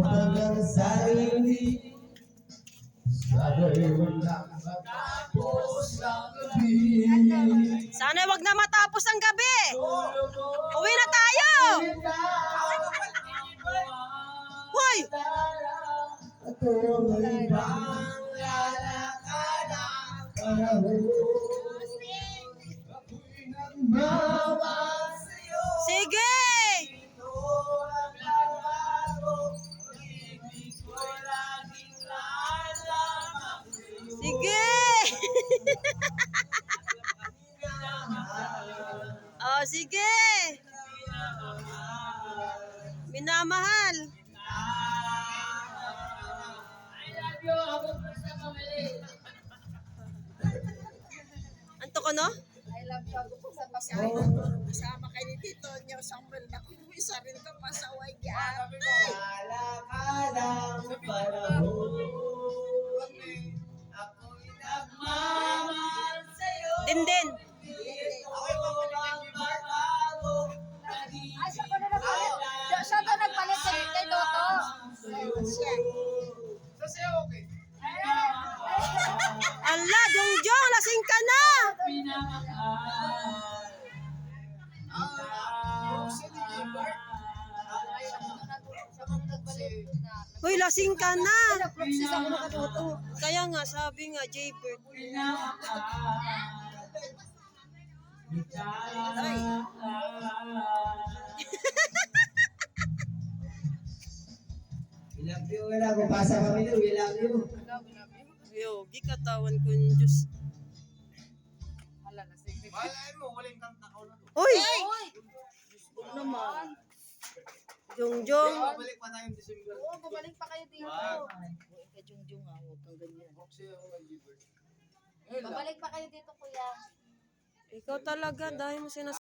Hanggang sarili sana'y wag na matapos ang gabi. Sana wag na matapos ang gabi. Uwi na tayo. Hoy! Ako ay ibang lalakad ang panahon. Ako'y nagmamahal sa'yo. Sige! Ito ang nagbago. Ibig ko laging lalaman sa'yo. Sige! Oh, sige! Minamahal. Anto ko, no? I love you. Ako po sa pasay. Kasama kayo ni Tito niyo. Samuel na kung isa rin ka pasaway yan. Lalakad ang panahon. Ako'y nagmamahal sa'yo. Din. Ito ang magbago. Ay, siya ko na nagpalit. Siya ko nagpalit kay Toto. Siya. Ala, Jongjong, lasing ka na! Hoy, lasing ka na! Nag-process ako na Toto. Kaya nga, sabi nga, Jaybird. We love you. Wala ko pasa kami na. We love you. Yo, gikatawan ko yung Diyos. Hala na, sige. Hoy! Uy! Naman. Jongjong. Balik pa tayong December. Oo, bumalik pa kayo dito. Huwag ka Jungjung ha, huwag kang ganyan. Babalik pa kayo dito, kuya. Ikaw talaga, dahil mo sinasabi.